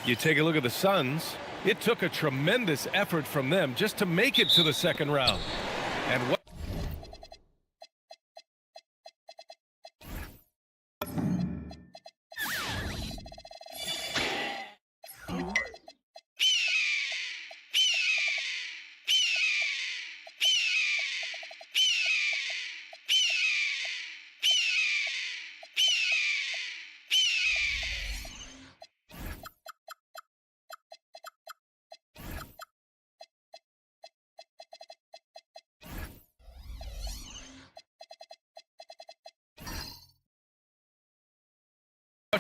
You take a look at the Suns. It took a tremendous effort from them just to make it to the second round. And what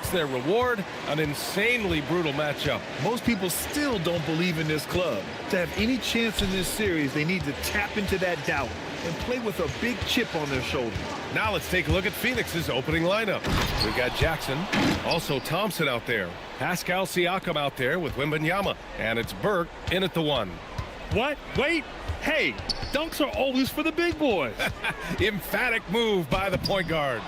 what's their reward? An insanely brutal matchup. Most people still don't believe in this club. To have any chance in this series, they need to tap into that doubt and play with a big chip on their shoulder. Now let's take a look at Phoenix's opening lineup. We've got Jackson, also Thompson out there, Pascal Siakam out there with Wembanyama, and it's Burke in at the 1. What? Wait. Hey, dunks are always for the big boys. Emphatic move by the point guard.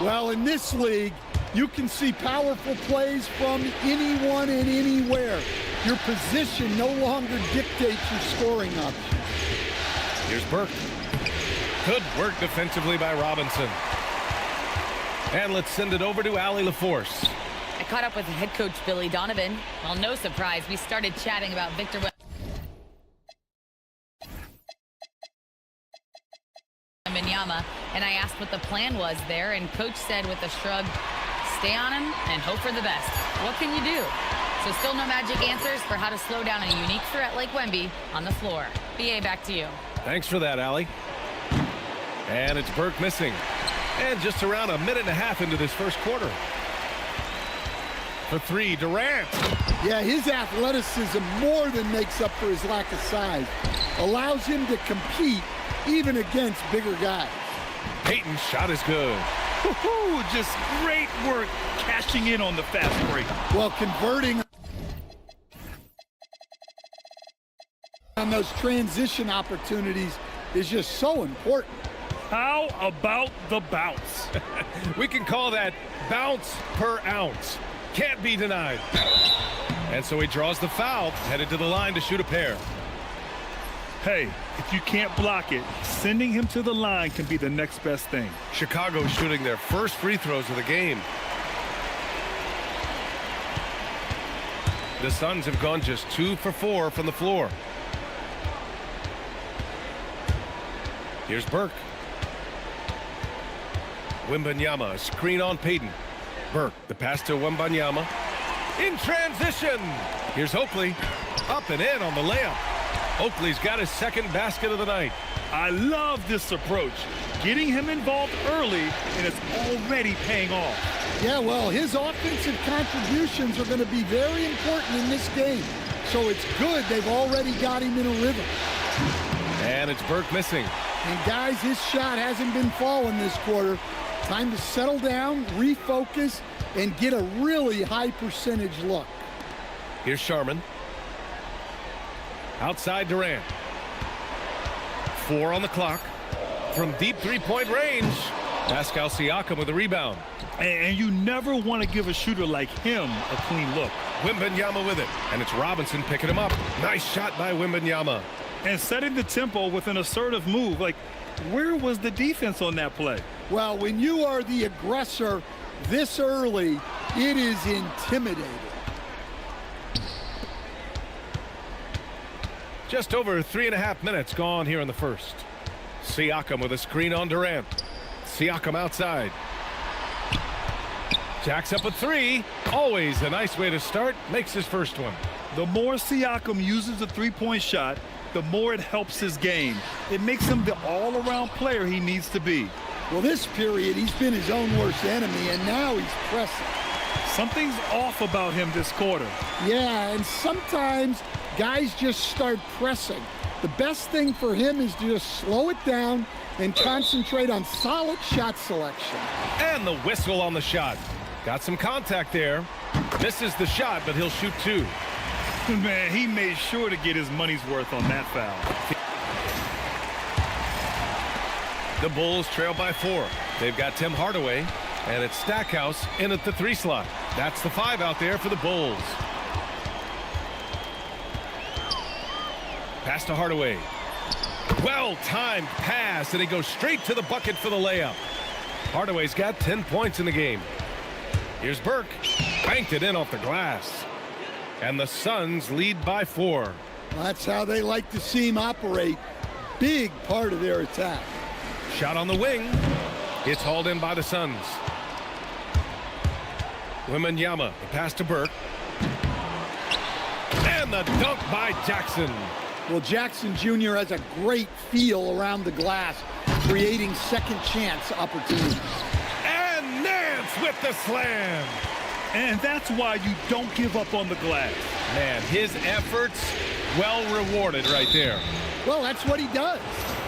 Well, in this league, you can see powerful plays from anyone and anywhere. Your position no longer dictates your scoring options. Here's Burke. Good work defensively by Robinson. And let's send it over to Allie LaForce. I caught up with head coach Billy Donovan. Well, no surprise, we started chatting about Victor Wembanyama, and I asked what the plan was there, and coach said with a shrug, stay on him and hope for the best. What can you do? So still no magic answers for how to slow down a unique threat like Wemby on the floor. BA, back to you. Thanks for that, Allie. And it's Burke missing. And just around a minute and a half into this first quarter. For 3, Durant. Yeah, his athleticism more than makes up for his lack of size. Allows him to compete even against bigger guys. Payton's shot is good. Woohoo! Just great work cashing in on the fast break. Well, converting on those transition opportunities is just so important. How about the bounce? We can call that bounce per ounce. Can't be denied. And so he draws the foul, headed to the line to shoot a pair. Hey, if you can't block it, sending him to the line can be the next best thing. Chicago shooting their first free throws of the game. The Suns have gone just 2 for 4 from the floor. Here's Burke. Wembanyama, a screen on Payton. Burke, the pass to Wembanyama. In transition. Here's Oakley. Up and in on the layup. Oakley's got his second basket of the night. I love this approach. Getting him involved early, and it's already paying off. Yeah, well, his offensive contributions are going to be very important in this game. So it's good they've already got him in a rhythm. And it's Burke missing. And guys, his shot hasn't been falling this quarter. Time to settle down, refocus, and get a really high percentage look. Here's Sharman. Outside Durant. 4 on the clock. From deep three-point range, Pascal Siakam with a rebound. And you never want to give a shooter like him a clean look. Wembanyama with it, and it's Robinson picking him up. Nice shot by Wembanyama. And setting the tempo with an assertive move. Like, where was the defense on that play? Well, when you are the aggressor this early, it is intimidating. Just over 3.5 minutes gone here in the first. Siakam with a screen on Durant. Siakam outside. Jacks up a 3. Always a nice way to start. Makes his first one. The more Siakam uses the three-point shot, the more it helps his game. It makes him the all-around player he needs to be. Well, this period, he's been his own worst enemy, and now he's pressing. Something's off about him this quarter. Yeah, and sometimes guys just start pressing. The best thing for him is to just slow it down and concentrate on solid shot selection. And the whistle on the shot. Got some contact there. Misses the shot, but he'll shoot 2. Man, he made sure to get his money's worth on that foul. The Bulls trail by 4. They've got Tim Hardaway, and it's Stackhouse in at the 3 slot. That's the 5 out there for the Bulls. Pass to Hardaway. Well-timed pass, and he goes straight to the bucket for the layup. Hardaway's got 10 points in the game. Here's Burke. Banked it in off the glass. And the Suns lead by 4. Well, that's how they like to see him operate. Big part of their attack. Shot on the wing. It's hauled in by the Suns. Wembanyama, the pass to Burke. And the dunk by Jackson. Well, Jackson Jr. has a great feel around the glass, creating second chance opportunities. And Nance with the slam. And that's why you don't give up on the glass. Man, his efforts well rewarded right there. Well, that's what he does.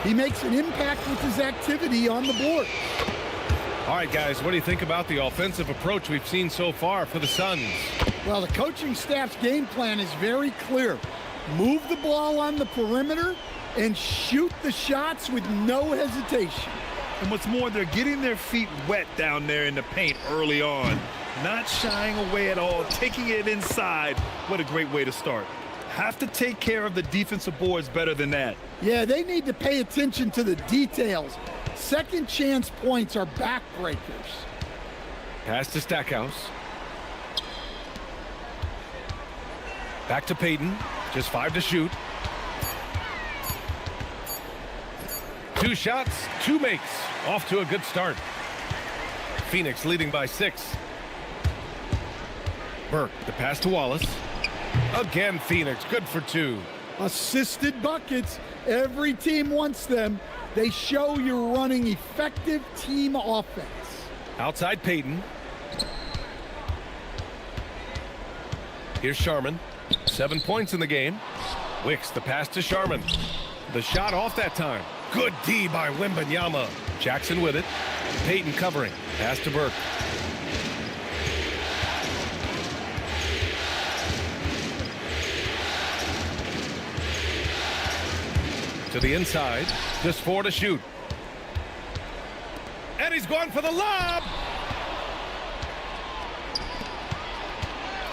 He makes an impact with his activity on the board. All right, guys, what do you think about the offensive approach we've seen so far for the Suns? Well, the coaching staff's game plan is very clear. Move the ball on the perimeter and shoot the shots with no hesitation. And what's more, they're getting their feet wet down there in the paint early on. Not shying away at all, taking it inside. What a great way to start. Have to take care of the defensive boards better than that. Yeah, they need to pay attention to the details. Second chance points are backbreakers. Pass to Stackhouse. Back to Payton. Just 5 to shoot. 2 shots, 2 makes. Off to a good start. Phoenix leading by 6. Burke, the pass to Wallace. Again, Phoenix, good for 2. Assisted buckets. Every team wants them. They show you're running effective team offense. Outside Payton. Here's Sharman. 7 points in the game. Wicks, the pass to Sharman. The shot off that time. Good D by Wembanyama. Jackson with it. Payton covering. Pass to Burke. To the inside. Just 4 to shoot. And he's going for the lob.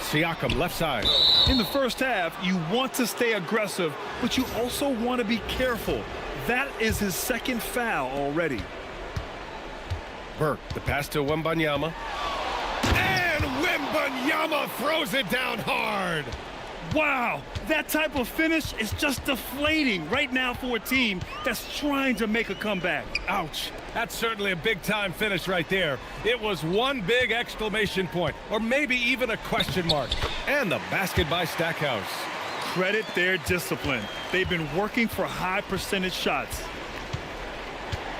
Siakam, left side. In the first half, you want to stay aggressive, but you also want to be careful. That is his second foul already. Burke, the pass to Wembanyama. And Wembanyama throws it down hard. Wow, that type of finish is just deflating right now for a team that's trying to make a comeback. Ouch. That's certainly a big-time finish right there. It was one big exclamation point, or maybe even a question mark. And the basket by Stackhouse. Credit their discipline. They've been working for high percentage shots.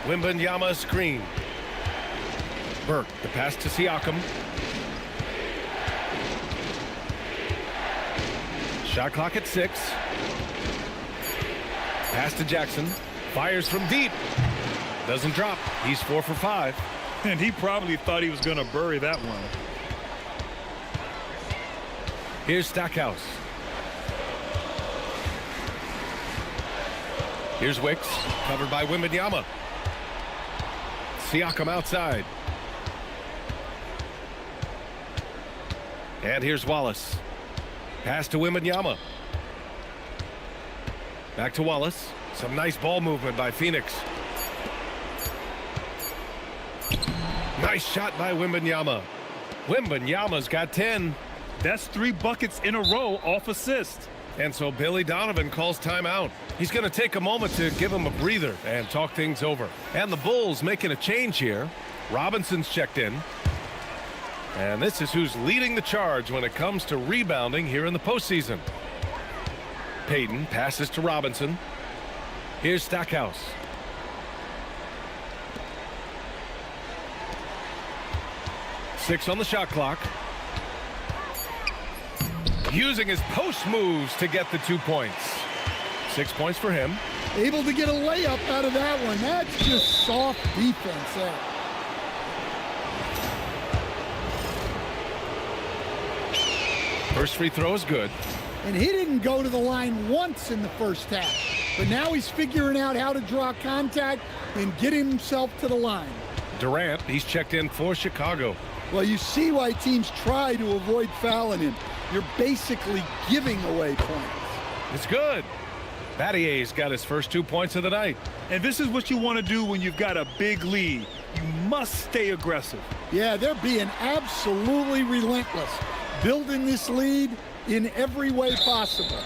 Wembanyama screen. Burke, the pass to Siakam. Shot clock at 6. Pass to Jackson. Fires from deep. Doesn't drop. He's 4 for 5. And he probably thought he was going to bury that one. Here's Stackhouse. Here's Wicks. Covered by Wembanyama. Siakam outside. And here's Wallace. Pass to Wembanyama. Back to Wallace. Some nice ball movement by Phoenix. Nice shot by Wembanyama. Wembanyama's got 10. That's 3 buckets in a row off assist. And so Billy Donovan calls timeout. He's going to take a moment to give him a breather and talk things over. And the Bulls making a change here. Robinson's checked in. And this is who's leading the charge when it comes to rebounding here in the postseason. Payton passes to Robinson. Here's Stackhouse. Six on the shot clock. Using his post moves to get the 2 points. 6 points for him. Able to get a layup out of that one. That's just soft defense there. First free throw is good. And he didn't go to the line once in the first half. But now he's figuring out how to draw contact and get himself to the line. Durant, he's checked in for Chicago. Well, you see why teams try to avoid fouling him. You're basically giving away points. It's good. Battier's got his first 2 points of the night. And this is what you want to do when you've got a big lead. You must stay aggressive. Yeah, they're being absolutely relentless, building this lead in every way possible.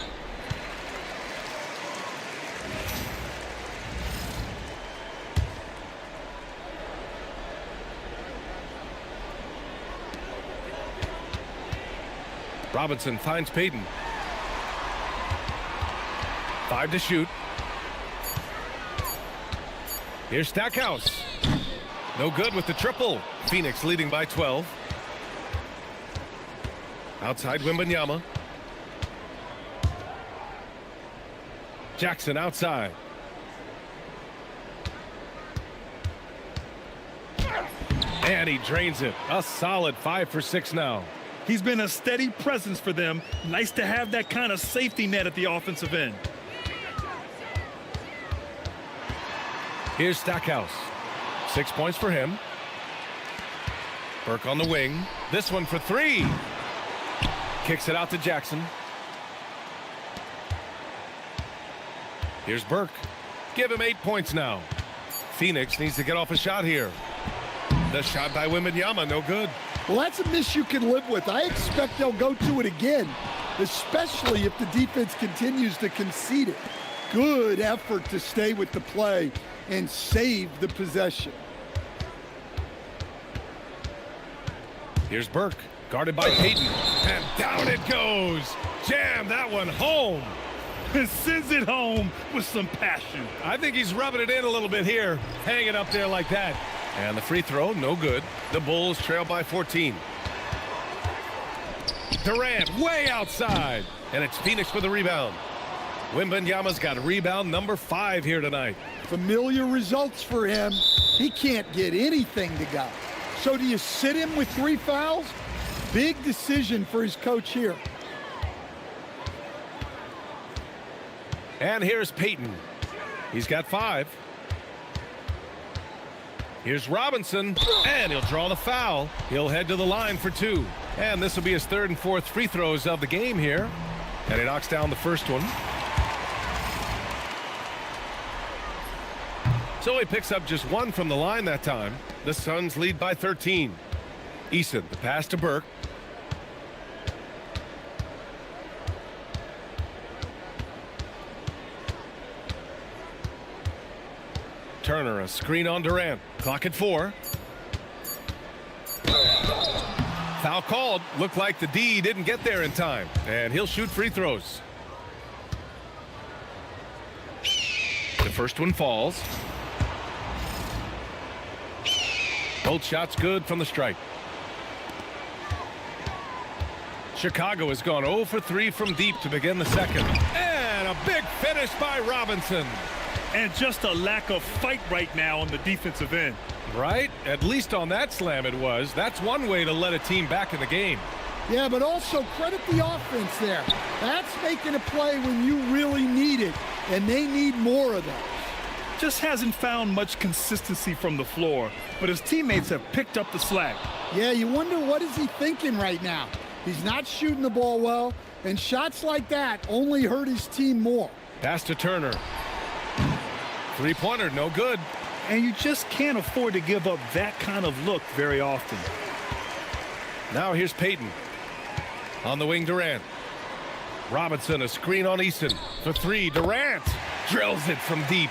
Robinson finds Payton. 5 to shoot. Here's Stackhouse. No good with the triple. Phoenix leading by 12. Outside Wembanyama. Jackson outside. And he drains it. A solid 5 for 6 now. He's been a steady presence for them. Nice to have that kind of safety net at the offensive end. Here's Stackhouse. 6 points for him. Burke on the wing. This one for 3. Kicks it out to Jackson. Here's Burke. Give him 8 points now. Phoenix needs to get off a shot here. The shot by Wembanyama, no good. Well, that's a miss you can live with. I expect they'll go to it again, especially if the defense continues to concede it. Good effort to stay with the play and save the possession. Here's Burke, guarded by Payton. And down it goes. Jam that one home. And sends it home with some passion. I think he's rubbing it in a little bit here, hanging up there like that. And the free throw, no good. The Bulls trail by 14. Durant way outside. And it's Phoenix with a rebound. Wembanyama's got rebound number 5 here tonight. Familiar results for him. He can't get anything to go. So do you sit him with 3 fouls? Big decision for his coach here. And here's Payton. He's got 5. Here's Robinson, and he'll draw the foul. He'll head to the line for 2. And this will be his 3rd and 4th free throws of the game here. And he knocks down the first one. So he picks up just 1 from the line that time. The Suns lead by 13. Eason, the pass to Burke. Turner, a screen on Durant. Clock at 4. Foul called. Looked like the D didn't get there in time. And he'll shoot free throws. The first one falls. Both shots good from the stripe. Chicago has gone 0 for 3 from deep to begin the second. And a big finish by Robinson. And just a lack of fight right now on the defensive end. Right? At least on that slam it was. That's one way to let a team back in the game. Yeah, but also credit the offense there. That's making a play when you really need it, and they need more of that. Just hasn't found much consistency from the floor, but his teammates have picked up the slack. Yeah, you wonder what is he thinking right now. He's not shooting the ball well, and shots like that only hurt his team more. Pass to Turner. Three-pointer, no good. And you just can't afford to give up that kind of look very often. Now here's Payton. On the wing, Durant. Robinson, a screen on Eason. For 3, Durant drills it from deep.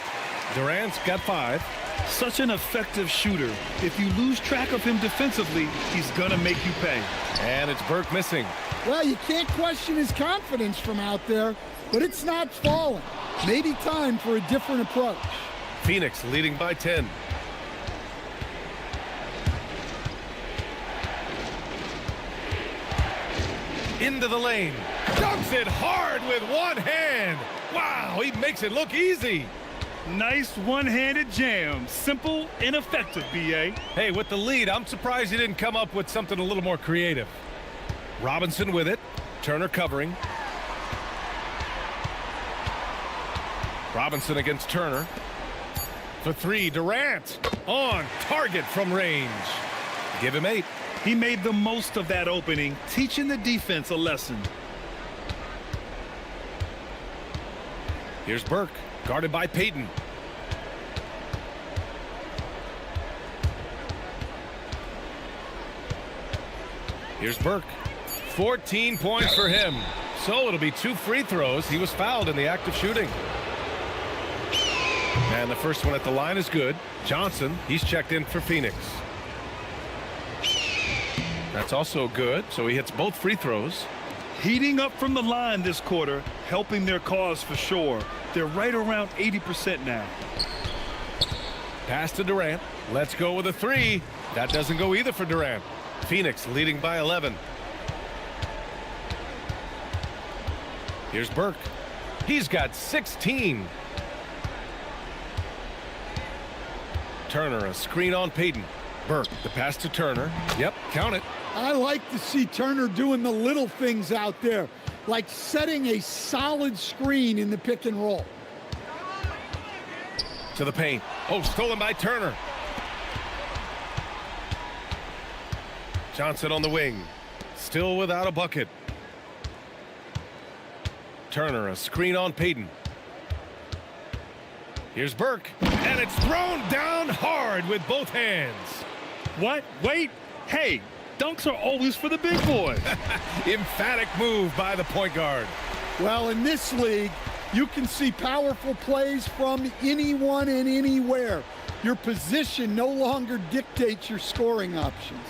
Durant's got 5. Such an effective shooter. If you lose track of him defensively, he's gonna make you pay. And it's Burke missing. Well, you can't question his confidence from out there, but it's not falling. Maybe time for a different approach. Phoenix leading by 10. Into the lane. Dunks it hard with one hand. Wow, he makes it look easy. Nice one-handed jam. Simple and effective, B.A. Hey, with the lead, I'm surprised he didn't come up with something a little more creative. Robinson with it. Turner covering. Robinson against Turner. For three, Durant. On target from range. Give him 8. He made the most of that opening, teaching the defense a lesson. Here's Burke, guarded by Payton. Here's Burke. 14 points for him. So it'll be 2 free throws. He was fouled in the act of shooting. And the first one at the line is good. Johnson, he's checked in for Phoenix. That's also good, so he hits both free throws. Heating up from the line this quarter, helping their cause for sure. They're right around 80% now. Pass to Durant. Let's go with a 3. That doesn't go either for Durant. Phoenix leading by 11. Here's Burke. He's got 16. Turner, a screen on Payton. Burke, the pass to Turner. Yep, count it. I like to see Turner doing the little things out there, like setting a solid screen in the pick and roll. To the paint. Oh, stolen by Turner. Johnson on the wing. Still without a bucket. Turner, a screen on Payton. Here's Burke. And it's thrown down hard with both hands. What? Wait. Hey, dunks are always for the big boys. Emphatic move by the point guard. Well, in this league, you can see powerful plays from anyone and anywhere. Your position no longer dictates your scoring options.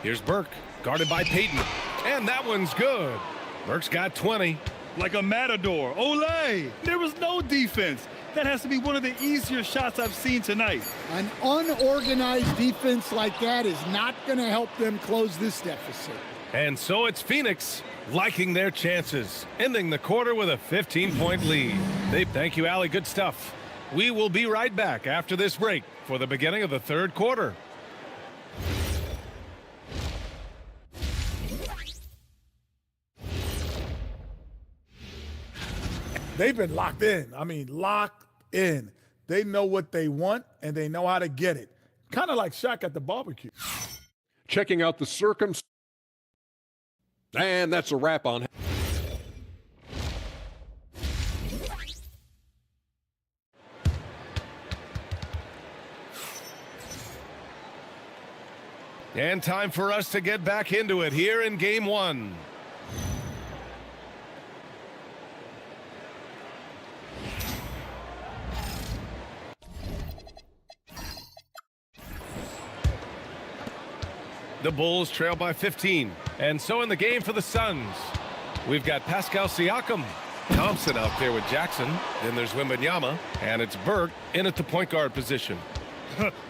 Here's Burke, guarded by Payton. And that one's good. Burke's got 20. Like a matador. Olay! There was no defense. That has to be one of the easier shots I've seen tonight. An unorganized defense like that is not going to help them close this deficit. And so it's Phoenix liking their chances, ending the quarter with a 15-point lead. Thank you, Allie. Good stuff. We will be right back after this break for the beginning of the third quarter. They've been locked in. I mean, locked in. They know what they want, and they know how to get it. Kind of like Shaq at the barbecue. Checking out the circumstances. And that's a wrap on. And time for us to get back into it here in game 1. The Bulls trail by 15. And so in the game for the Suns, we've got Pascal Siakam. Thompson out there with Jackson. Then there's Wembanyama. And it's Burke in at the point guard position.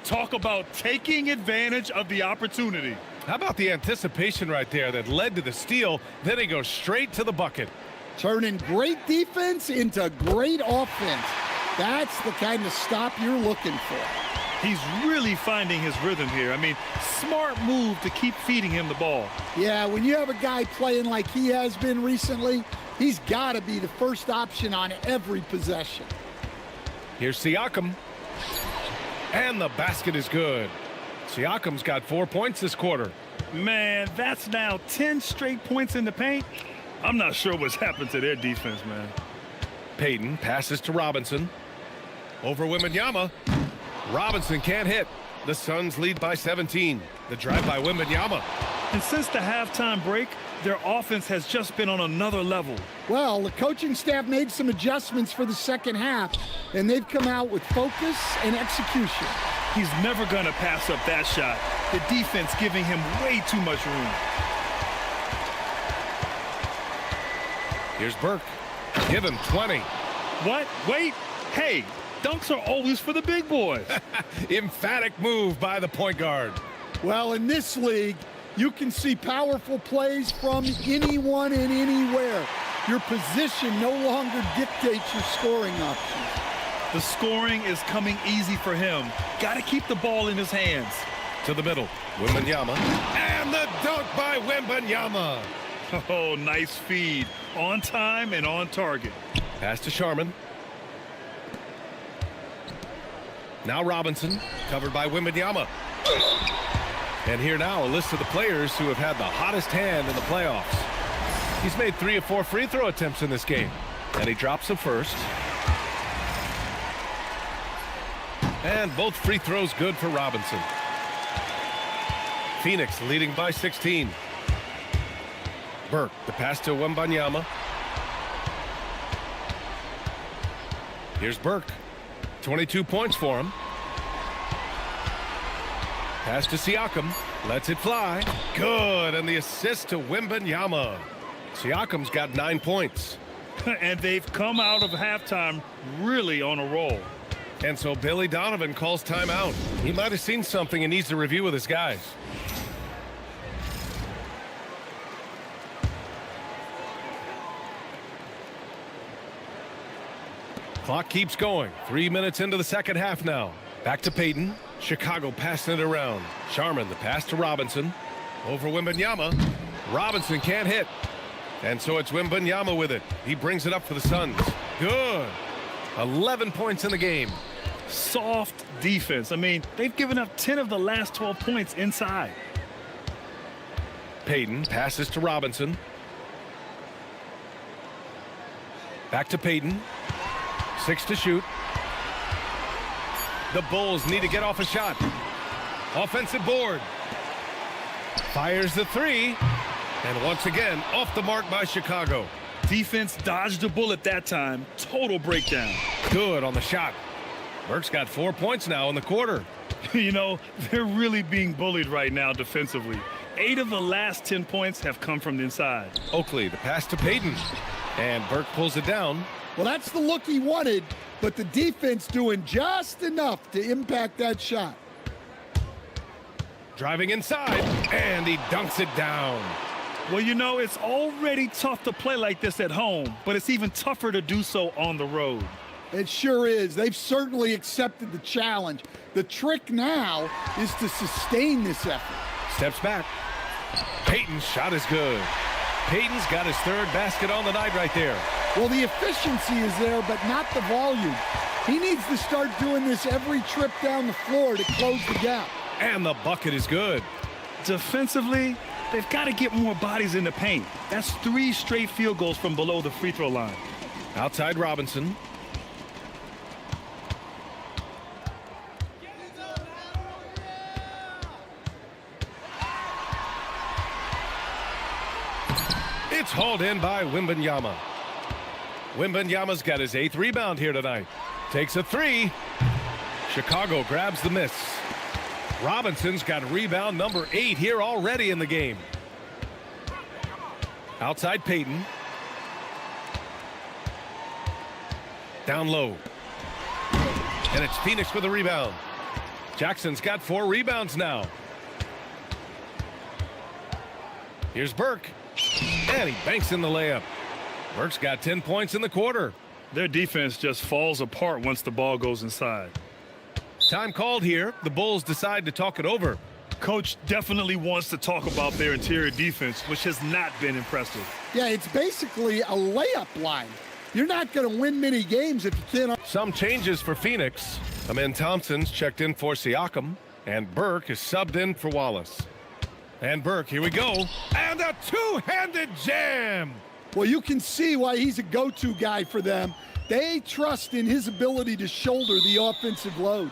Talk about taking advantage of the opportunity. How about the anticipation right there that led to the steal? Then he goes straight to the bucket. Turning great defense into great offense. That's the kind of stop you're looking for. He's really finding his rhythm here. I mean, smart move to keep feeding him the ball. Yeah, when you have a guy playing like he has been recently, he's got to be the first option on every possession. Here's Siakam. And the basket is good. Siakam's got 4 points this quarter. Man, that's now 10 straight points in the paint. I'm not sure what's happened to their defense, man. Payton passes to Robinson. Over Wembanyama. Robinson can't hit. The Suns lead by 17. The drive by Wembanyama. And since the halftime break, their offense has just been on another level. Well, the coaching staff made some adjustments for the second half, and they've come out with focus and execution. He's never going to pass up that shot. The defense giving him way too much room. Here's Burke. Give him 20. What? Wait. Hey, dunks are always for the big boys. Emphatic move by the point guard. Well, in this league, You can see powerful plays from anyone and anywhere. Your position no longer dictates your scoring options. The scoring is coming easy for him. Got to keep the ball in his hands. To the middle, Wembanyama. And the dunk by Wembanyama. Oh, nice feed. On time and on target. Pass to Sharman. Now Robinson, covered by Wembanyama. And here now a list of the players who have had the hottest hand in the playoffs. He's made 3 of 4 free throw attempts in this game. And he drops the first. And both free throws good for Robinson. Phoenix leading by 16. Burke, the pass to Wembanyama. Here's Burke. 22 points for him. Pass to Siakam. Lets it fly. Good. And the assist to Wembanyama. Siakam's got 9 points. And they've come out of halftime really on a roll. And so Billy Donovan calls timeout. He might have seen something and needs to review with his guys. Clock keeps going. 3 minutes into the second half now. Back to Payton. Chicago passing it around. Sharman, the pass to Robinson. Over Wembanyama. Robinson can't hit. And so it's Wembanyama with it. He brings it up for the Suns. Good. 11 points in the game. Soft defense. I mean, they've given up 10 of the last 12 points inside. Payton passes to Robinson. Back to Payton. 6 to shoot. The Bulls need to get off a shot. Offensive board. Fires the 3. And once again, off the mark by Chicago. Defense dodged a bullet that time. Total breakdown. Good on the shot. Burke's got 4 points now in the quarter. You know, they're really being bullied right now defensively. 8 of the last 10 points have come from the inside. Oakley, the pass to Payton. And Burke pulls it down. Well, that's the look he wanted, but the defense doing just enough to impact that shot. Driving inside, and he dunks it down. Well, you know, it's already tough to play like this at home, but it's even tougher to do so on the road. It sure is. They've certainly accepted the challenge. The trick now is to sustain this effort. Steps back. Payton's shot is good. Payton's got his 3rd basket on the night right there. Well, the efficiency is there, but not the volume. He needs to start doing this every trip down the floor to close the gap. And the bucket is good. Defensively, they've got to get more bodies in the paint. That's 3 straight field goals from below the free throw line. Outside Robinson. It's hauled in by Wembanyama. Wembanyama's got his 8th rebound here tonight. Takes a 3. Chicago grabs the miss. Robinson's got rebound number 8 here already in the game. Outside Payton. Down low. And it's Phoenix with a rebound. Jackson's got 4 rebounds now. Here's Burke. And he banks in the layup. Burke's got 10 points in the quarter. Their defense just falls apart once the ball goes inside. Time called here. The Bulls decide to talk it over. Coach definitely wants to talk about their interior defense, which has not been impressive. Yeah, it's basically a layup line. You're not going to win many games if you can't. Some changes for Phoenix. Amin Thompson's checked in for Siakam. And Burke is subbed in for Wallace. And Burke, here we go. And a two-handed jam. Well, you can see why he's a go-to guy for them. They trust in his ability to shoulder the offensive load.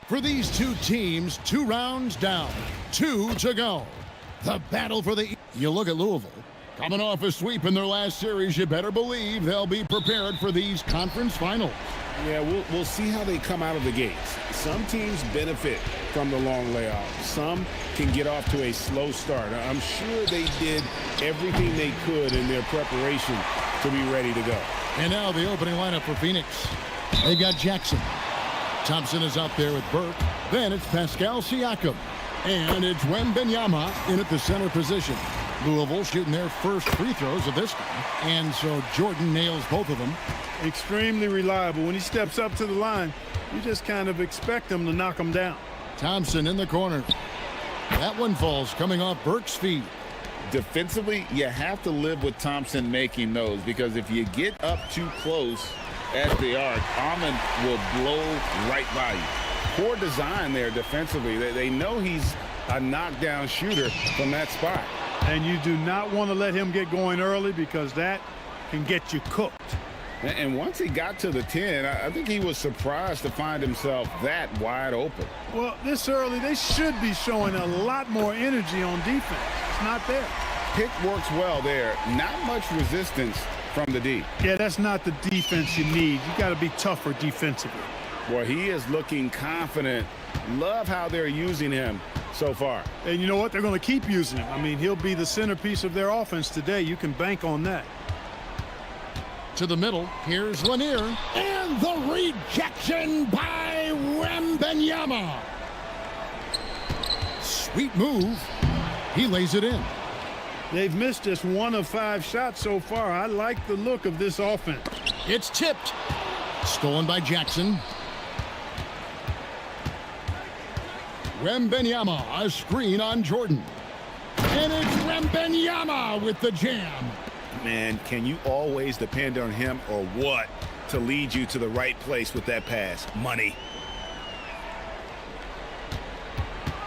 For these two teams, 2 rounds down, 2 to go. The battle for the... You look at Louisville. Coming off a sweep in their last series, you better believe they'll be prepared for these conference finals. Yeah, we'll see how they come out of the gates. Some teams benefit from the long layoff. Some can get off to a slow start. I'm sure they did everything they could in their preparation to be ready to go. And now the opening lineup for Phoenix. They've got Jackson. Thompson is out there with Burke. Then it's Pascal Siakam. And it's Wembanyama in at the center position. Louisville shooting their first free throws of this game. And so Jordan nails both of them. Extremely reliable. When he steps up to the line, you just kind of expect him to knock him down. Thompson in the corner. That one falls coming off Burke's feet. Defensively, you have to live with Thompson making those, because if you get up too close at the arc, Almond will blow right by you. Poor design there defensively. They know he's a knockdown shooter from that spot. And you do not want to let him get going early, because that can get you cooked. And once he got to the 10, I think he was surprised to find himself that wide open. Well, this early, they should be showing a lot more energy on defense. It's not there. Pick works well there. Not much resistance from the D. Yeah, that's not the defense you need. You got to be tougher defensively. Boy, he is looking confident. Love how they're using him so far. And you know what? They're going to keep using him. I mean, he'll be the centerpiece of their offense today. You can bank on that. To the middle, here's Lanier. And the rejection by Wembanyama. Sweet move. He lays it in. They've missed just 1 of 5 shots so far. I like the look of this offense. It's tipped. Stolen by Jackson. Wembanyama, a screen on Jordan. And it's Wembanyama with the jam. Man, can you always depend on him or what to lead you to the right place with that pass? Money.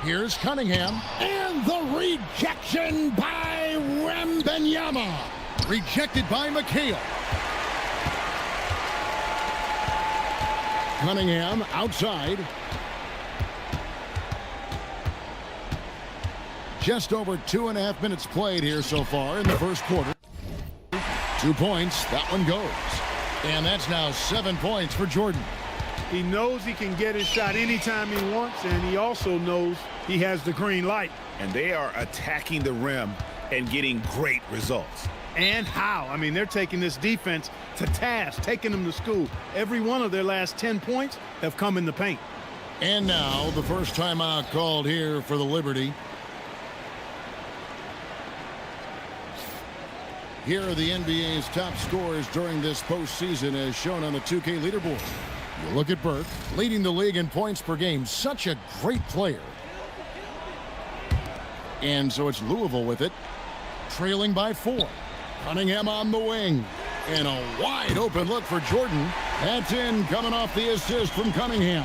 Here's Cunningham. And the rejection by Wembanyama. Rejected by McHale. Cunningham outside. Just over 2.5 minutes played here so far in the first quarter. 2 points, that one goes. And that's now 7 points for Jordan. He knows he can get his shot anytime he wants, and he also knows he has the green light. And they are attacking the rim and getting great results. And how? I mean, they're taking this defense to task, taking them to school. Every one of their last 10 points have come in the paint. And now the first timeout called here for the Liberty. Here are the NBA's top scorers during this postseason as shown on the 2K leaderboard. You look at Burke, leading the league in points per game. Such a great player. And so it's Louisville with it, trailing by 4. Cunningham on the wing. And a wide open look for Jordan. That's in, coming off the assist from Cunningham.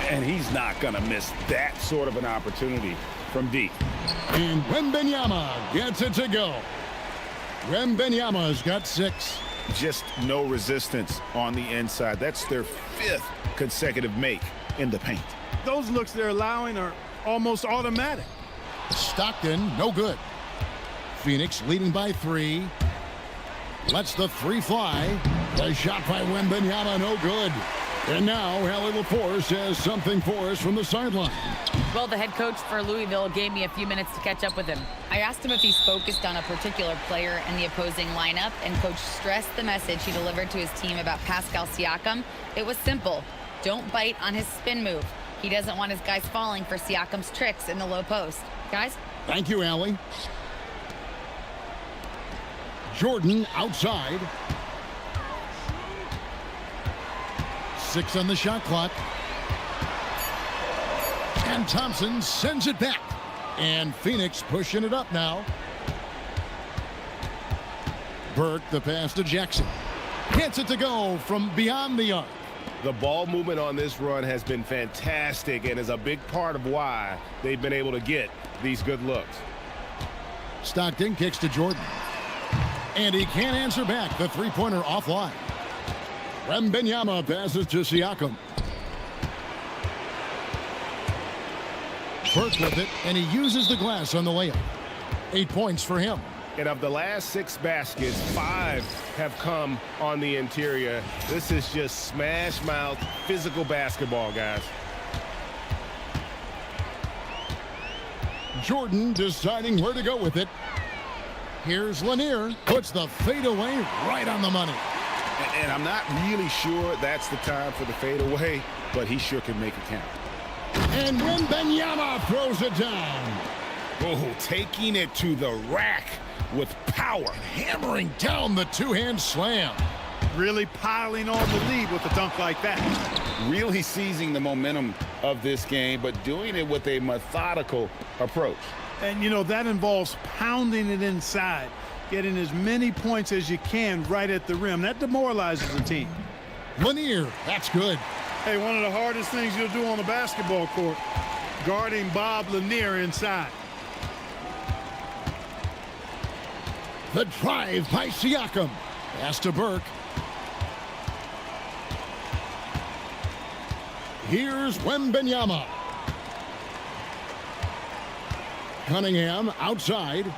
And he's not going to miss that sort of an opportunity from deep. And Wembanyama gets it to go. Wembanyama's got 6. Just no resistance on the inside. That's their 5th consecutive make in the paint. Those looks they're allowing are almost automatic. Stockton, no good. Phoenix leading by 3. Lets the 3 fly. The shot by Wembanyama, no good. And now Hallie LaForce has something for us from the sideline. Well, the head coach for Louisville gave me a few minutes to catch up with him. I asked him if he's focused on a particular player in the opposing lineup, and Coach stressed the message he delivered to his team about Pascal Siakam. It was simple. Don't bite on his spin move. He doesn't want his guys falling for Siakam's tricks in the low post. Guys? Thank you, Allie. Jordan outside. 6 on the shot clock. And Thompson sends it back. And Phoenix pushing it up now. Burke, the pass to Jackson. Gets it to go from beyond the arc. The ball movement on this run has been fantastic and is a big part of why they've been able to get these good looks. Stockton kicks to Jordan. And he can't answer back. The three-pointer offline. Wembanyama passes to Siakam. Burke with it, and he uses the glass on the layup. 8 points for him. And of the last 6 baskets, 5 have come on the interior. This is just smash mouth physical basketball, guys. Jordan deciding where to go with it. Here's Lanier. Puts the fadeaway right on the money. And I'm not really sure that's the time for the fadeaway, but he sure can make it count. And Wembanyama throws it down. Oh, taking it to the rack with power. Hammering down the two-hand slam. Really piling on the lead with a dunk like that. Really seizing the momentum of this game, but doing it with a methodical approach. And, you know, that involves pounding it inside, getting as many points as you can right at the rim. That demoralizes the team. Lanier, that's good. Hey, one of the hardest things you'll do on the basketball court, guarding Bob Lanier inside. The drive by Siakam. Pass to Burke. Here's Wembanyama. Cunningham outside.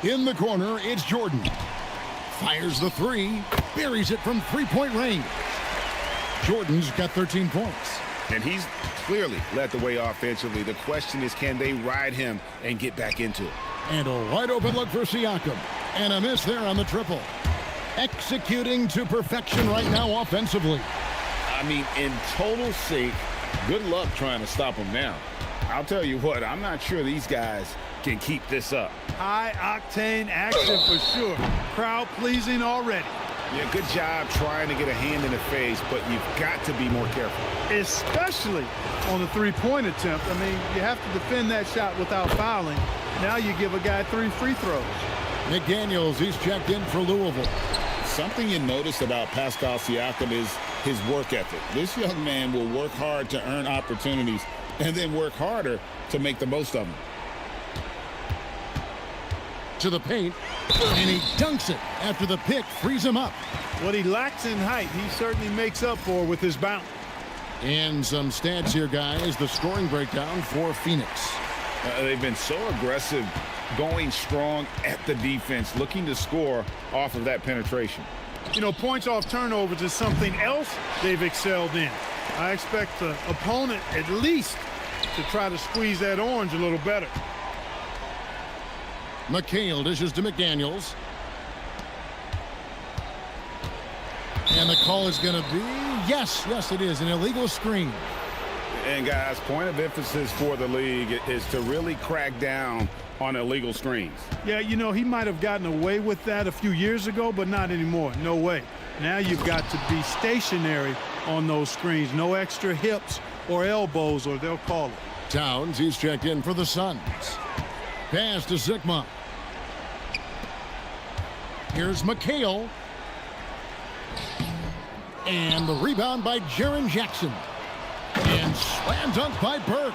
In the corner, it's Jordan. Fires the three. Buries it from three-point range. Jordan's got 13 points. And he's clearly led the way offensively. The question is, can they ride him and get back into it? And a wide open look for Siakam. And a miss there on the triple. Executing to perfection right now offensively. I mean, in total sync. Good luck trying to stop him now. I'll tell you what, I'm not sure these guys can keep this up. High-octane action for sure. Crowd pleasing already. Yeah, good job trying to get a hand in the face, but you've got to be more careful. Especially on the three-point attempt. I mean, you have to defend that shot without fouling. Now you give a guy 3 free throws. McDaniels, he's checked in for Louisville. Something you notice about Pascal Siakam is his work ethic. This young man will work hard to earn opportunities and then work harder to make the most of them. To the paint, and he dunks it after the pick frees him up. What he lacks in height, he certainly makes up for with his bounce. And some stats here, guys. The scoring breakdown for Phoenix. They've been so aggressive, going strong at the defense, looking to score off of that penetration. You know, points off turnovers is something else they've excelled in. I expect the opponent at least to try to squeeze that orange a little better. McHale dishes to McDaniels. And the call is going to be, yes, it is, an illegal screen. And guys, point of emphasis for the league is to really crack down on illegal screens. Yeah, you know, he might have gotten away with that a few years ago, but not anymore. No way. Now you've got to be stationary on those screens. No extra hips or elbows, or they'll call it. Towns, he's checked in for the Suns. Pass to Sigma. Here's McHale. And the rebound by Jaren Jackson. And slam dunk by Burke.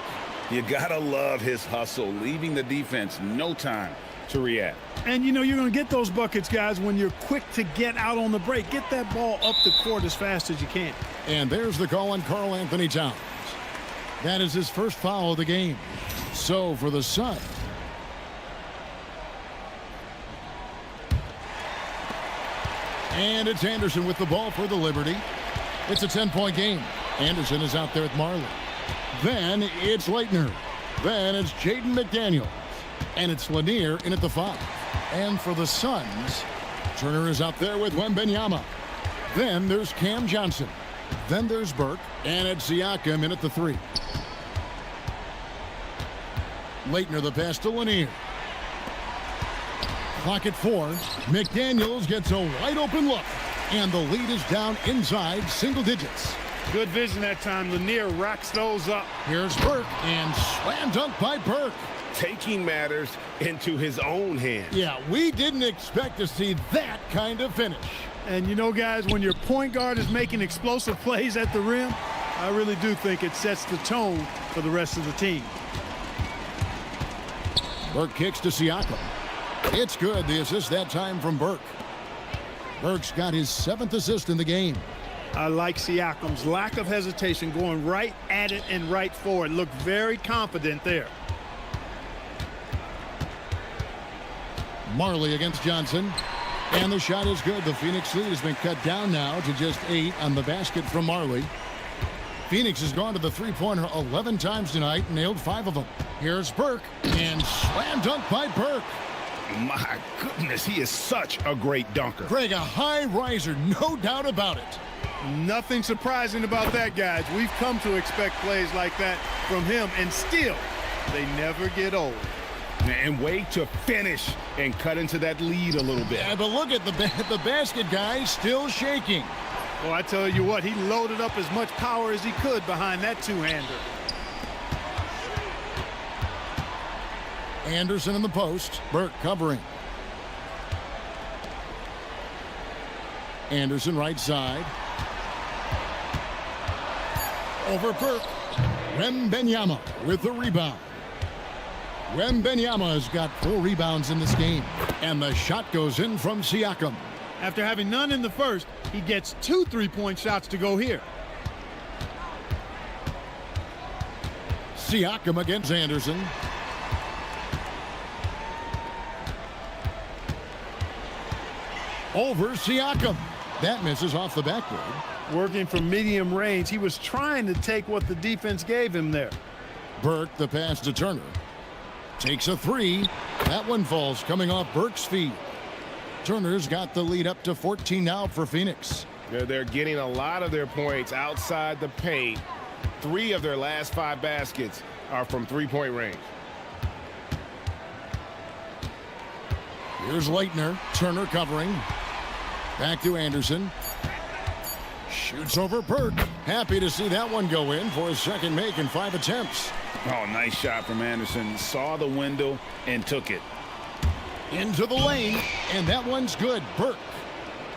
You gotta love his hustle, leaving the defense no time to react. And you know, you're going to get those buckets, guys, when you're quick to get out on the break. Get that ball up the court as fast as you can. And there's the call on Karl Anthony Towns. That is his first foul of the game. So for the Suns. And it's Anderson with the ball for the Liberty. It's a 10-point game. Anderson is out there with Marley. Then it's Leitner. Then it's Jaden McDaniels. And it's Lanier in at the 5. And for the Suns, Turner is out there with Wembanyama. Then there's Cam Johnson. Then there's Burke. And it's Siakam in at the 3. Leitner the pass to Lanier. Clock at 4. McDaniels gets a wide open look. And the lead is down inside single digits. Good vision that time. Lanier racks those up. Here's Burke, and slam dunk by Burke. Taking matters into his own hands. Yeah, we didn't expect to see that kind of finish. And you know, guys, when your point guard is making explosive plays at the rim, I really do think it sets the tone for the rest of the team. Burke kicks to Siakam. It's good. The assist that time from Burke. Burke's got his 7th assist in the game. I like Siakam's lack of hesitation, going right at it and right forward. Looked very confident there. Marley against Johnson. And the shot is good. The Phoenix lead has been cut down now to just 8 on the basket from Marley. Phoenix has gone to the three-pointer 11 times tonight, nailed 5 of them. Here's Burke, and slam dunk by Burke. My goodness, he is such a great dunker. Greg, a high riser, no doubt about it. Nothing surprising about that, guys. We've come to expect plays like that from him, and still, they never get old. And way to finish and cut into that lead a little bit. Yeah, but look at the basket guy still shaking. Well, I tell you what, he loaded up as much power as he could behind that two-hander. Anderson in the post. Burke covering. Anderson right side. Over Burke. Wembanyama with the rebound. Wembanyama has got 4 rebounds in this game. And the shot goes in from Siakam. After having none in the first, he gets 2 3-point shots to go here. Siakam against Anderson. Over Siakam. That misses off the backboard. Working from medium range, he was trying to take what the defense gave him there. Burke, the pass to Turner. Takes a 3. That one falls coming off Burke's feet. Turner's got the lead up to 14 now for Phoenix. They're getting a lot of their points outside the paint. 3 of their last 5 baskets are from three-point range. Here's Leitner. Turner covering. Back to Anderson. Shoots over Burke. Happy to see that one go in for his second make in 5 attempts. Oh, nice shot from Anderson. Saw the window and took it. Into the lane, and that one's good. Burke,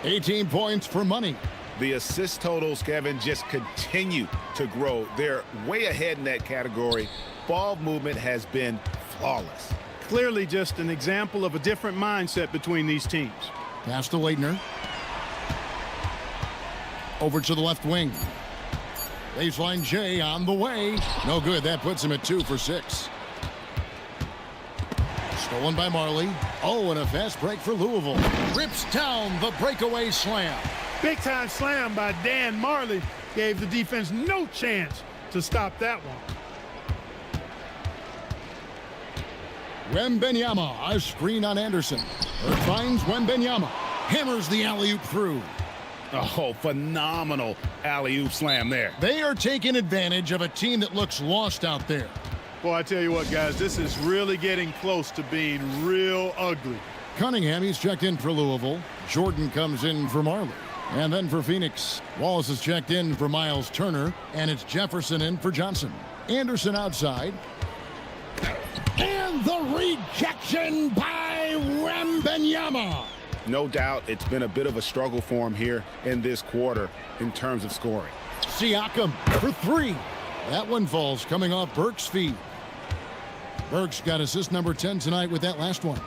18 points for money. The assist totals, Kevin, just continue to grow. They're way ahead in that category. Ball movement has been flawless. Clearly just an example of a different mindset between these teams. Pass to Leitner. Over to the left wing. Baseline J on the way. No good. That puts him at 2 for 6. Stolen by Marley. Oh, and a fast break for Louisville. Rips down the breakaway slam. Big time slam by Dan Marley gave the defense no chance to stop that one. Wembanyama, a screen on Anderson. Burke finds Wembanyama. Hammers the alley-oop through. Oh, phenomenal alley-oop slam there. They are taking advantage of a team that looks lost out there. Boy, I tell you what, guys, this is really getting close to being real ugly. Cunningham, he's checked in for Louisville. Jordan comes in for Marley. And then for Phoenix, Wallace is checked in for Miles Turner, and it's Jefferson in for Johnson. Anderson outside. And the rejection by Wembanyama. No doubt it's been a bit of a struggle for him here in this quarter in terms of scoring. Siakam for 3. That one falls coming off Burke's feet. Burke's got assist number 10 tonight with that last one.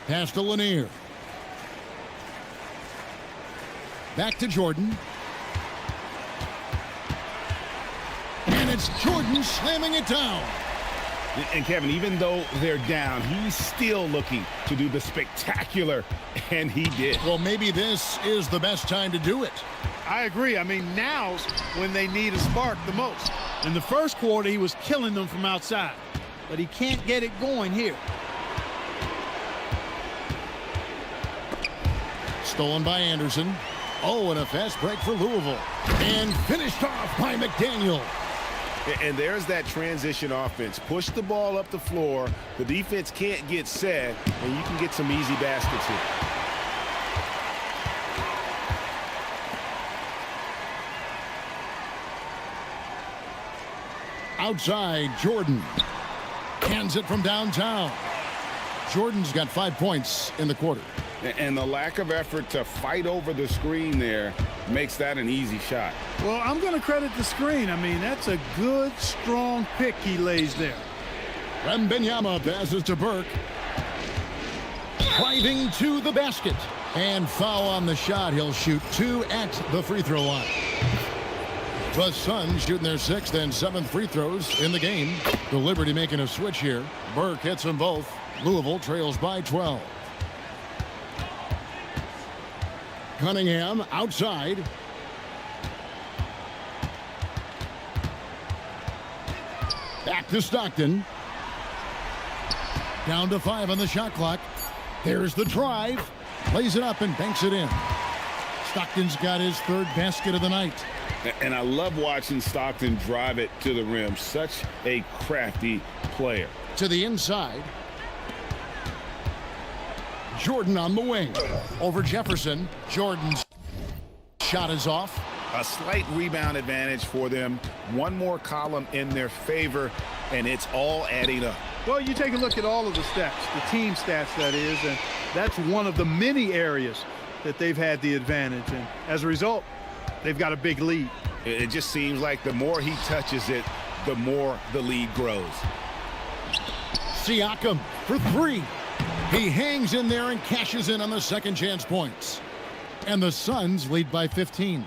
Pass to Lanier. Back to Jordan. And it's Jordan slamming it down. And Kevin, even though they're down, he's still looking to do the spectacular, and he did. Well, maybe this is the best time to do it. I agree. I mean, now's when they need a spark the most. In the first quarter, he was killing them from outside, but he can't get it going here. Stolen by Anderson. Oh, and a fast break for Louisville. And finished off by McDaniel. And there's that transition offense. Push the ball up the floor. The defense can't get set, and you can get some easy baskets here. Outside, Jordan. Hands it from downtown. Jordan's got 5 points in the quarter. And the lack of effort to fight over the screen there makes that an easy shot. Well, I'm going to credit the screen. I mean, that's a good, strong pick he lays there. Wembanyama passes to Burke. Driving to the basket. And foul on the shot. He'll shoot 2 at the free throw line. The Suns shooting their 6th and 7th free throws in the game. The Liberty making a switch here. Burke hits them both. Louisville trails by 12. Cunningham outside. Back to Stockton. Down to 5 on the shot clock. There's the drive. Plays it up and banks it in. Stockton's got his 3rd basket of the night. And I love watching Stockton drive it to the rim. Such a crafty player. To the inside. Jordan on the wing. Over Jefferson. Jordan's shot is off. A slight rebound advantage for them. One more column in their favor, and it's all adding up. Well, you take a look at all of the stats, the team stats that is, and that's one of the many areas that they've had the advantage. And as a result, they've got a big lead. It just seems like the more he touches it, the more the lead grows. Siakam for 3. He hangs in there and cashes in on the second chance points. And the Suns lead by 15.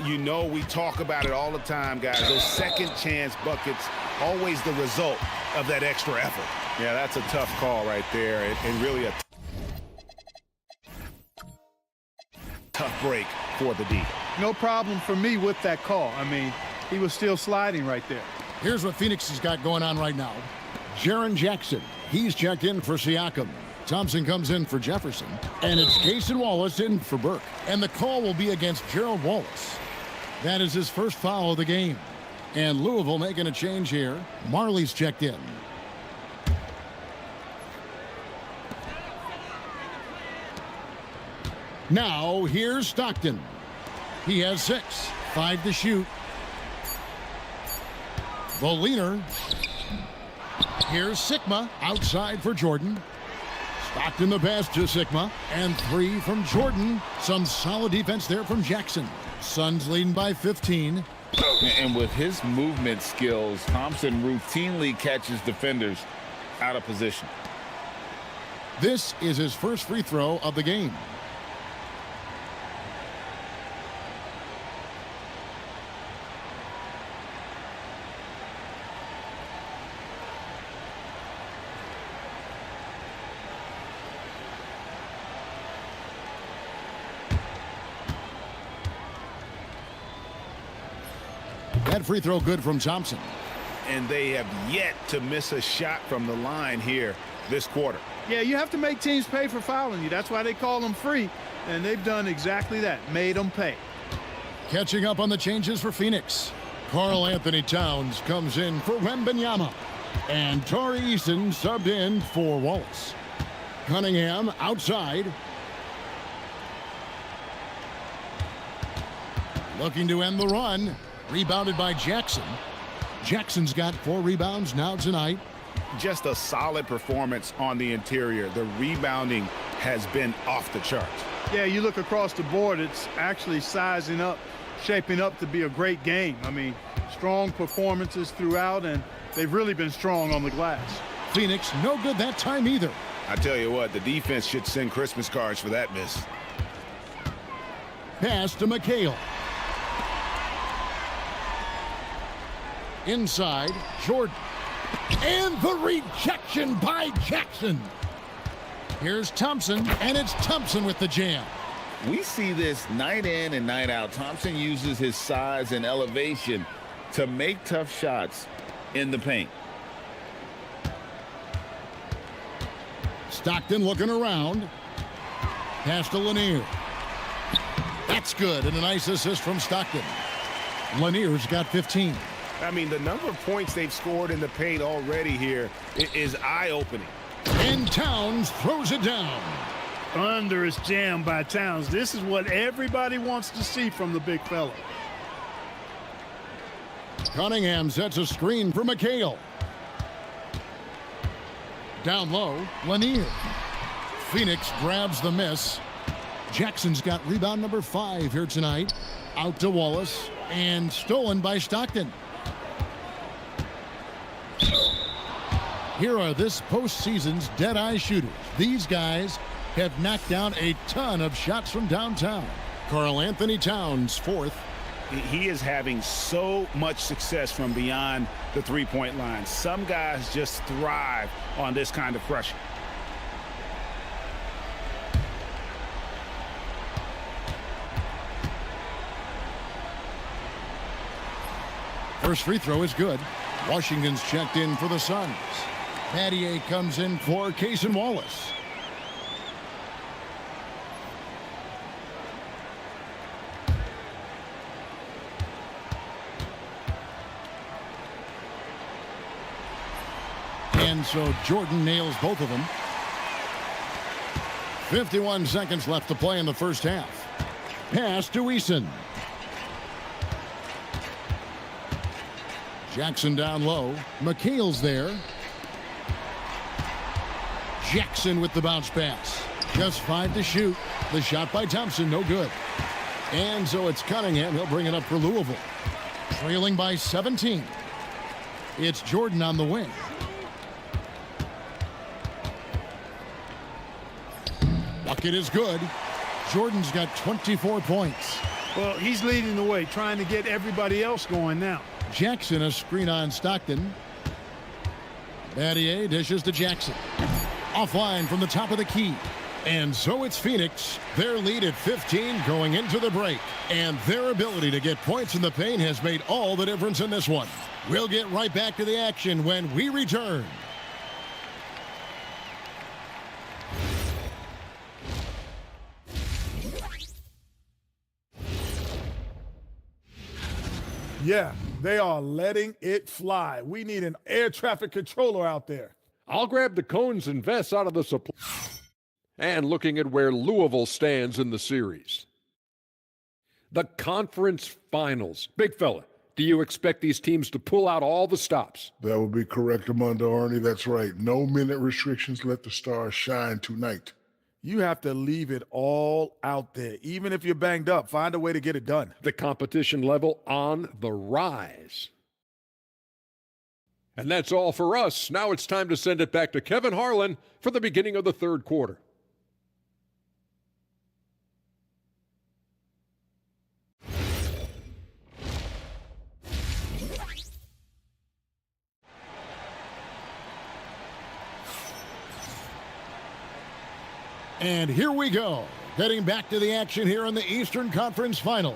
You know, we talk about it all the time, guys. Those second chance buckets, always the result of that extra effort. Yeah, that's a tough call right there, and really a Tough break for the D. No problem for me with that call. I mean, he was still sliding right there. Here's what Phoenix has got going on right now. Jaren Jackson, he's checked in for Siakam. Thompson comes in for Jefferson. And it's Cason Wallace in for Burke. And the call will be against Gerald Wallace. That is his first foul of the game. And Louisville making a change here. Marley's checked in. Now, here's Stockton. He has 6. 5 to shoot. The leaner. Here's Sigma outside for Jordan. Stockton the pass to Sigma. And 3 from Jordan. Some solid defense there from Jackson. Suns leading by 15. And with his movement skills, Thompson routinely catches defenders out of position. This is his first free throw of the game. That free throw good from Thompson. And they have yet to miss a shot from the line here this quarter. Yeah, you have to make teams pay for fouling you. That's why they call them free. And they've done exactly that, made them pay. Catching up on the changes for Phoenix. Karl Anthony Towns comes in for Wembanyama. And Tari Eason subbed in for Wallace. Cunningham outside. Looking to end the run. Rebounded by Jackson. Jackson's got 4 rebounds now tonight. Just a solid performance on the interior. The rebounding has been off the charts. Yeah, you look across the board, it's actually sizing up, shaping up to be a great game. I mean, strong performances throughout, and they've really been strong on the glass. Phoenix no good that time either. I tell you what, the defense should send Christmas cards for that miss. Pass to McHale. Inside, Jordan. And the rejection by Jackson. Here's Thompson, and it's Thompson with the jam. We see this night in and night out. Thompson uses his size and elevation to make tough shots in the paint. Stockton looking around. Pass to Lanier. That's good, and a nice assist from Stockton. Lanier's got 15. I mean, the number of points they've scored in the paint already here is eye-opening. And Towns throws it down. Thunderous jam by Towns. This is what everybody wants to see from the big fella. Cunningham sets a screen for McHale. Down low, Lanier. Phoenix grabs the miss. Jackson's got rebound number 5 here tonight. Out to Wallace, and stolen by Stockton. Here are this postseason's dead-eye shooters. These guys have knocked down a ton of shots from downtown. Karl Anthony Towns, 4th. He is having so much success from beyond the three-point line. Some guys just thrive on this kind of pressure. First free throw is good. Washington's checked in for the Suns. Pattier comes in for Cason Wallace. And so Jordan nails both of them. 51 seconds left to play in the first half. Pass to Eason. Jackson down low. McHale's there. Jackson with the bounce pass. Just 5 to shoot. The shot by Thompson, no good. And so it's Cunningham. He'll bring it up for Louisville. Trailing by 17. It's Jordan on the wing. Bucket is good. Jordan's got 24 points. Well, he's leading the way, trying to get everybody else going now. Jackson, a screen on Stockton. Pattier dishes to Jackson. Offline from the top of the key. And so it's Phoenix. Their lead at 15 going into the break. And their ability to get points in the paint has made all the difference in this one. We'll get right back to the action when we return. Yeah, they are letting it fly. We need an air traffic controller out there. I'll grab the cones and vests out of the supply. And looking at where Louisville stands in the series. The conference finals. Big fella, do you expect these teams to pull out all the stops? That would be correct, Armando Arnie. That's right. No minute restrictions. Let the stars shine tonight. You have to leave it all out there. Even if you're banged up, find a way to get it done. The competition level on the rise. And that's all for us. Now it's time to send it back to Kevin Harlan for the beginning of the third quarter. And here we go. Getting back to the action here in the Eastern Conference Finals.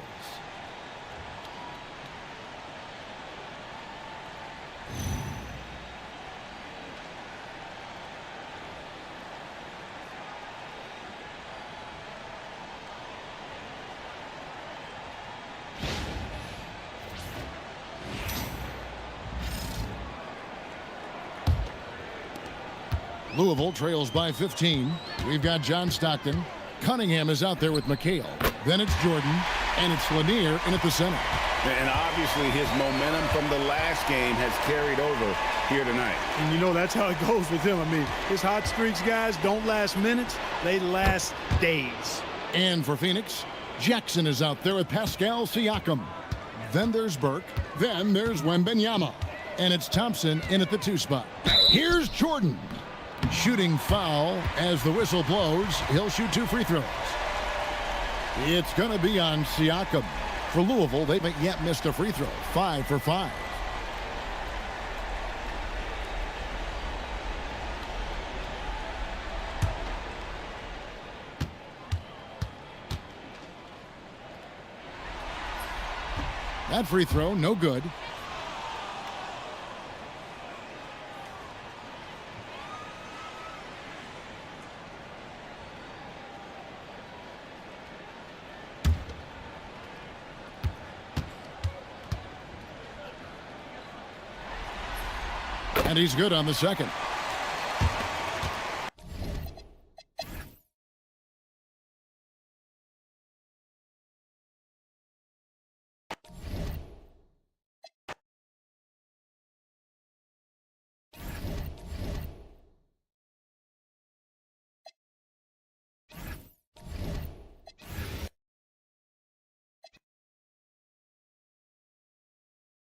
Louisville trails by 15. We've got John Stockton. Cunningham is out there with McHale. Then it's Jordan, and it's Lanier in at the center. And obviously his momentum from the last game has carried over here tonight. And you know that's how it goes with him. I mean, his hot streaks, guys, don't last minutes. They last days. And for Phoenix, Jackson is out there with Pascal Siakam. Then there's Burke. Then there's Wembanyama. And it's Thompson in at the 2 spot. Here's Jordan. Shooting foul as the whistle blows. He'll shoot 2 free throws. It's going to be on Siakam. For Louisville, they haven't yet missed a free throw. 5 for 5. That free throw, no good. And he's good on the second.